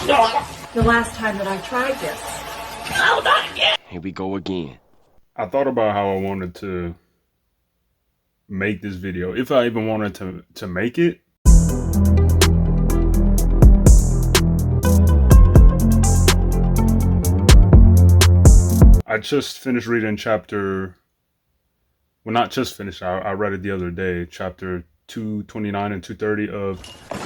The last time that I tried this. Here we go again. I thought about how I wanted to make this video, if I even wanted to make it. I just finished reading not just finished, I read it the other day, chapter 229 and 230 of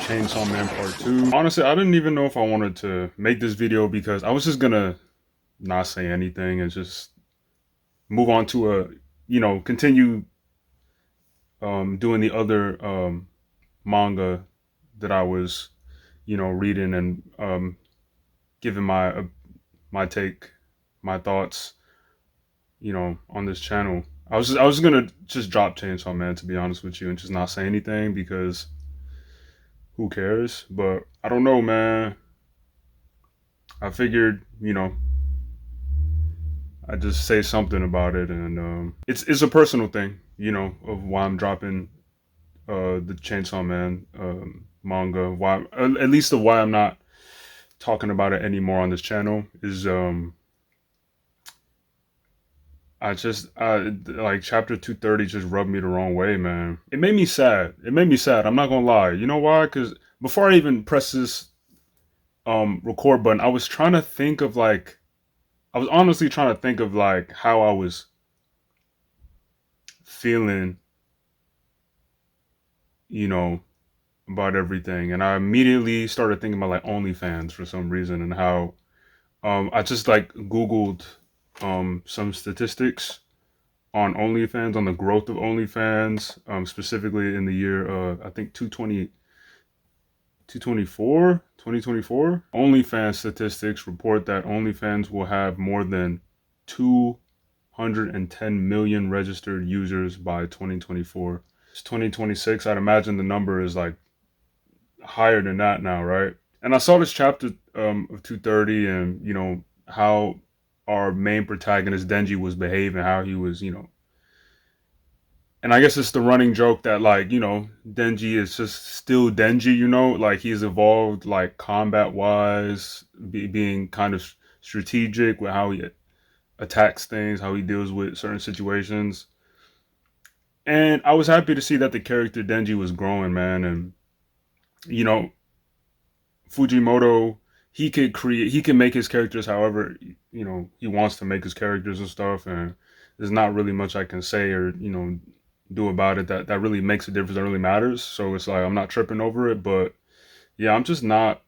Chainsaw Man Part 2. Honestly, I didn't even know if I wanted to make this video because I was just gonna not say anything and just move on to continue doing the other manga that I was, reading and giving my take, my thoughts, on this channel. I was gonna just drop Chainsaw Man, to be honest with you, and just not say anything because who cares? But I don't know, man. I figured, I just say something about it, and it's a personal thing, of why I'm dropping the Chainsaw Man manga. Why, at least of why I'm not talking about it anymore on this channel is I like chapter 230 just rubbed me the wrong way, man. It made me sad. I'm not gonna lie. You know why? Because before I even press this record button, I was trying to think of I was honestly trying to think of how I was feeling, about everything, and I immediately started thinking about OnlyFans for some reason, and how I just Googled some statistics on OnlyFans, on the growth of OnlyFans, specifically in the year, I think 2024. OnlyFans statistics report that OnlyFans will have more than 210 million registered users by 2024. It's 2026. I'd imagine the number is higher than that now, right? And I saw this chapter of 230, and how our main protagonist Denji was behaving, how he was, and I guess it's the running joke that Denji is just still Denji, he's evolved combat wise, being kind of strategic with how he attacks things, how he deals with certain situations. And I was happy to see that the character Denji was growing, man. And Fujimoto, he can make his characters however he wants to make his characters and stuff, and there's not really much I can say or do about it that really makes a difference, that really matters. So it's I'm not tripping over it. But yeah, I'm just not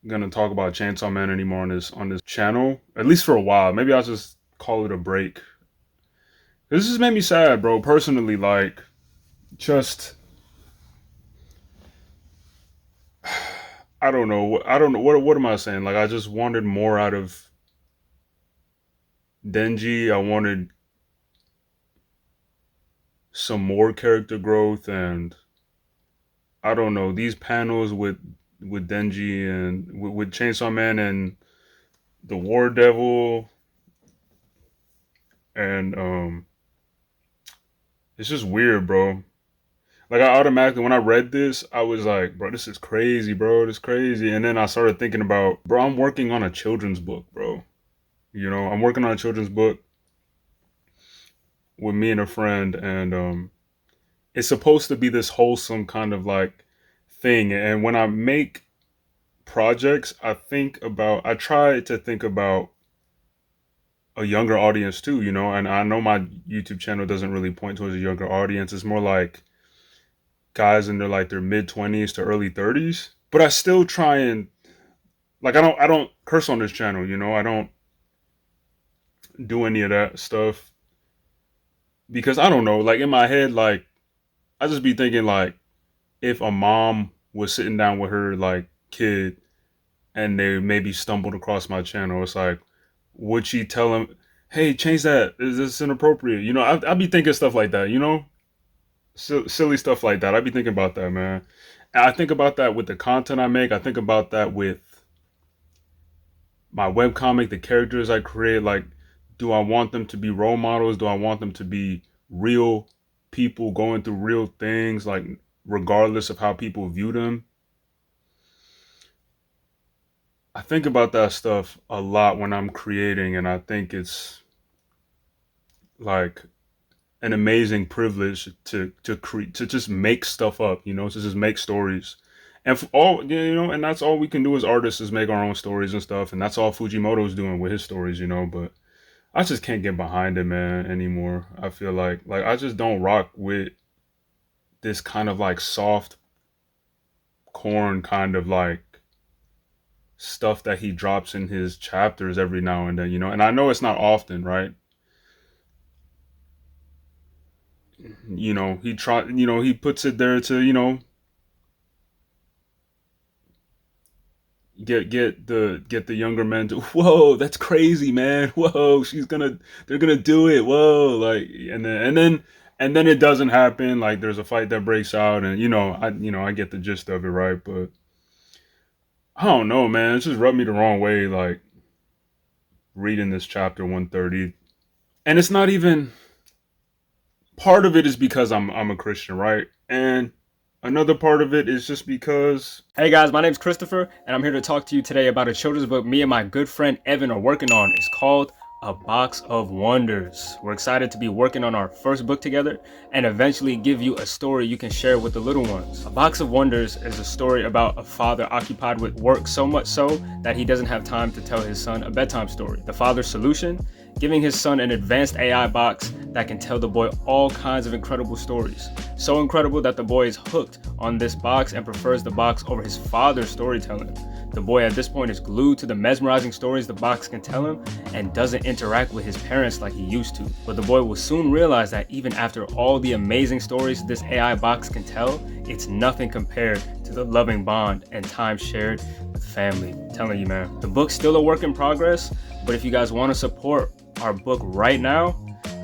gonna talk about Chainsaw Man anymore on this channel, at least for a while. Maybe I'll just call it a break. This just made me sad, bro, personally. Just I don't know what am I saying. I just wanted more out of Denji. I wanted some more character growth, and I don't know, these panels with Denji and with Chainsaw Man and the War Devil, and it's just weird, bro. I automatically, when I read this, I was like, bro, this is crazy, bro. This is crazy. And then I started thinking about, bro, I'm working on a children's book, bro. I'm working on a children's book with me and a friend, and it's supposed to be this wholesome kind of thing. And when I make projects, I try to think about a younger audience too, and I know my YouTube channel doesn't really point towards a younger audience. It's more guys in their mid-20s to early 30s. But I still try and I don't curse on this channel, I don't do any of that stuff because I don't know, in my head, I just be thinking if a mom was sitting down with her kid and they maybe stumbled across my channel, it's would she tell him, hey, change that, is this inappropriate? I'd be thinking stuff like that, silly stuff like that. I'd be thinking about that, man. And I think about that with the content I make. I think about that with my webcomic, the characters I create. Do I want them to be role models? Do I want them to be real people going through real things, like regardless of how people view them. I think about that stuff a lot when I'm creating, and I think it's like an amazing privilege to just make stuff up, to just make stories. And for all and that's all we can do as artists is make our own stories and stuff, and that's all Fujimoto's doing with his stories. But I just can't get behind it, man, anymore. I feel like I just don't rock with this kind of like soft corn kind of like stuff that he drops in his chapters every now and then. And I know it's not often, right? He puts it there to, get the younger men to, whoa, that's crazy, man. Whoa, they're gonna do it. Whoa, like, and then it doesn't happen. Like, there's a fight that breaks out, and I get the gist of it, right? But I don't know, man. It just rubbed me the wrong way, like reading this chapter 130, and it's not even. Part of it is because I'm a Christian, right? And another part of it is just because. Hey guys, my name's Christopher, and I'm here to talk to you today about a children's book me and my good friend Evan are working on. It's called A Box of Wonders. We're excited to be working on our first book together and eventually give you a story you can share with the little ones. A Box of Wonders is a story about a father occupied with work so much so that he doesn't have time to tell his son a bedtime story. The father's solution? Giving his son an advanced AI box that can tell the boy all kinds of incredible stories. So incredible that the boy is hooked on this box and prefers the box over his father's storytelling. The boy at this point is glued to the mesmerizing stories the box can tell him and doesn't interact with his parents like he used to. But the boy will soon realize that even after all the amazing stories this AI box can tell, it's nothing compared to the loving bond and time shared with family. I'm telling you, man, the book's still a work in progress, but if you guys want to support our book right now,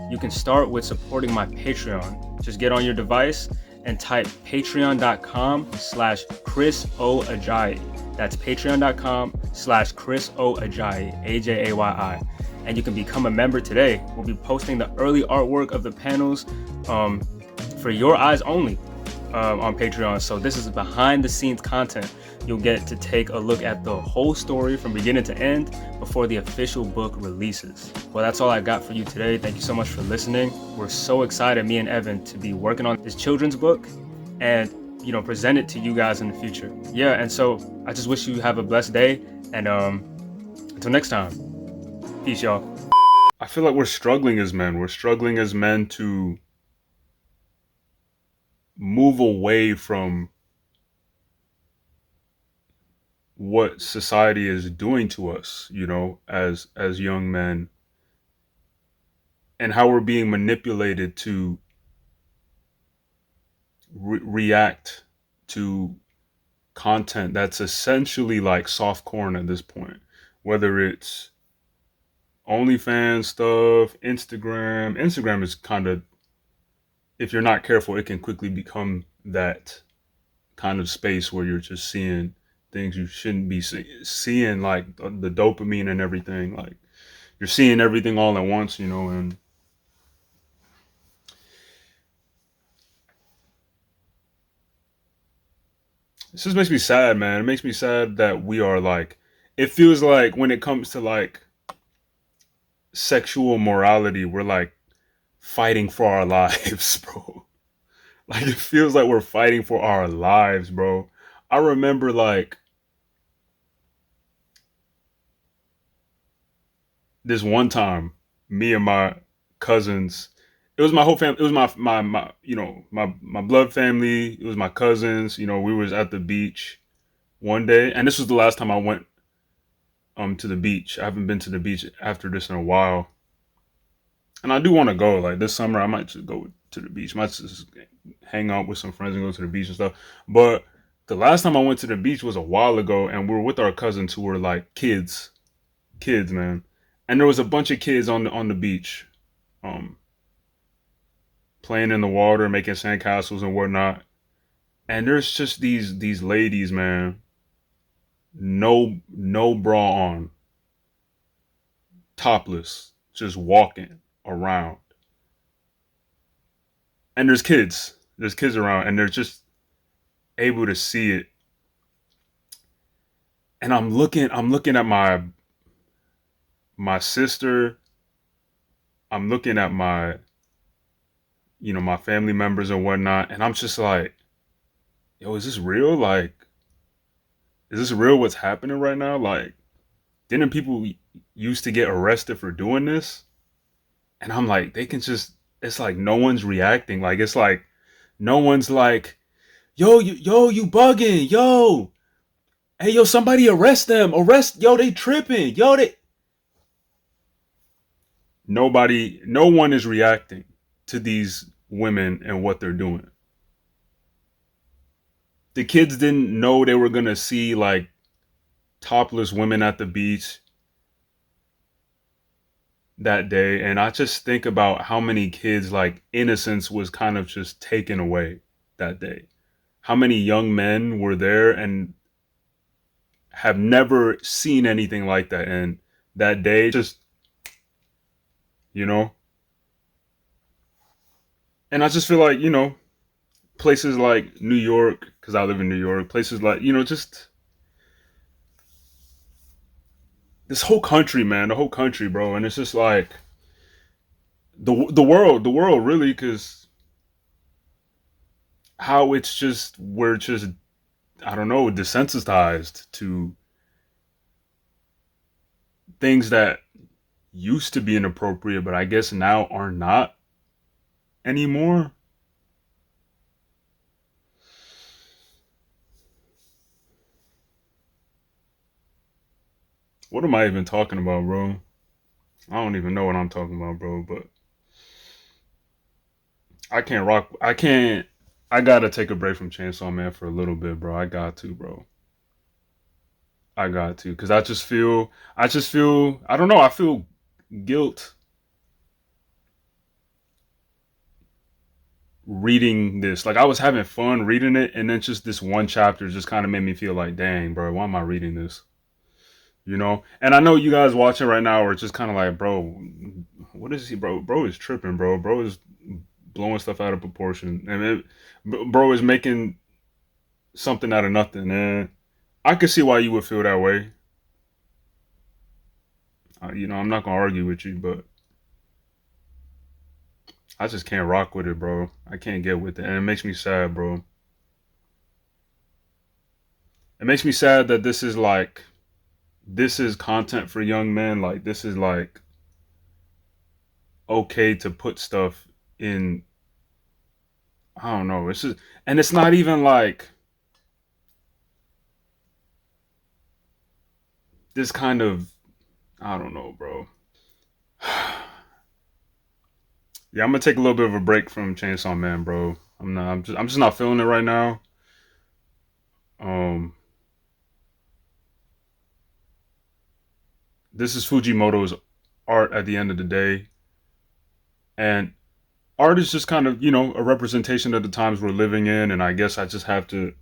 you can start with supporting my Patreon. Just get on your device and type patreon.com/Chris O Ajayi. That's patreon.com/Chris O Ajayi, Ajayi. And you can become a member today. We'll be posting the early artwork of the panels for your eyes only on Patreon. So this is behind the scenes content. You'll get to take a look at the whole story from beginning to end before the official book releases. Well, that's all I got for you today. Thank you so much for listening. We're so excited, me and Evan, to be working on this children's book and present it to you guys in the future. Yeah, and so I just wish you have a blessed day, and until next time, peace, y'all. I feel like we're struggling as men. We're struggling as men to move away from what society is doing to us, as young men, and how we're being manipulated to react to content that's essentially like soft corn at this point, whether it's OnlyFans stuff, Instagram. Instagram is kind of, if you're not careful, it can quickly become that kind of space where you're just seeing things you shouldn't be seeing, like the dopamine and everything. Like, you're seeing everything all at once, and this just makes me sad, man. It makes me sad that we are like, it feels like when it comes to like sexual morality, we're like fighting for our lives, bro. Like, it feels like we're fighting for our lives, bro. I remember like this one time, me and my cousins, it was my whole family, it was my blood family, it was my cousins, we was at the beach one day, and this was the last time I went to the beach. I haven't been to the beach after this in a while. And I do want to go. Like, this summer I might just go to the beach. Might just hang out with some friends and go to the beach and stuff. But the last time I went to the beach was a while ago, and we were with our cousins who were like kids, man. And there was a bunch of kids on the beach, um, playing in the water, making sandcastles and whatnot. And there's just these ladies, man, no bra on, topless, just walking around. And there's kids around, and they're just able to see it. And I'm looking at my sister. I'm looking at my family members and whatnot, and I'm just like, yo, is this real? Like, is this real? What's happening right now? Like, didn't people used to get arrested for doing this? And I'm like, they can just. It's like no one's reacting. Like it's like no one's like, you bugging, yo, hey, yo, somebody arrest them, yo, they tripping, yo, they. No one is reacting to these women and what they're doing. The kids didn't know they were gonna see like topless women at the beach that day, and I just think about how many kids like innocence was kind of just taken away that day. How many young men were there and have never seen anything like that, and that day just, you know. And I just feel like, places like New York, because I live in New York, places like, just this whole country, man, the whole country, bro. And it's just like the world really, because how it's just, we're just, I don't know, desensitized to things that used to be inappropriate, but I guess now are not anymore. What am I even talking about, bro? I don't even know what I'm talking about, bro, but I can't rock. I can't. I gotta take a break from Chainsaw Man for a little bit, bro. I got to, bro. I got to, cause I don't know. I feel guilt reading this. Like I was having fun reading it, and then just this one chapter just kind of made me feel like, dang, bro, why am I reading this? And I know you guys watching right now are just kind of like, bro, what is he, bro? Bro is tripping, bro. Bro is blowing stuff out of proportion, and bro is making something out of nothing. And I could see why you would feel that way. I'm not gonna argue with you, but I just can't rock with it, bro. I can't get with it, and it makes me sad, bro. It makes me sad that this is content for young men. Like this is like okay to put stuff in. I don't know. It's just, and it's not even like this kind of. I don't know, bro. Yeah, I'm gonna take a little bit of a break from Chainsaw Man, bro. I'm not. I'm just not feeling it right now. Um, this is Fujimoto's art at the end of the day, and art is just kind of a representation of the times we're living in, and I guess I just have to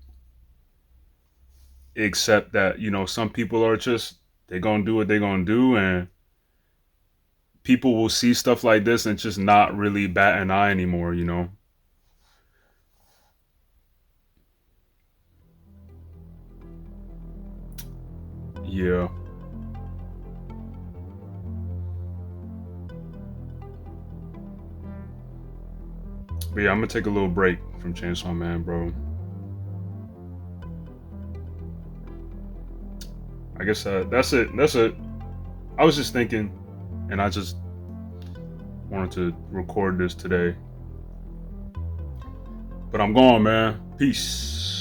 accept that some people are just they're gonna do what they're gonna do, and people will see stuff like this and just not really bat an eye anymore. Yeah. But yeah, I'm gonna take a little break from Chainsaw Man, bro. I guess that's it. That's it. I was just thinking, and I just wanted to record this today. But I'm gone, man. Peace.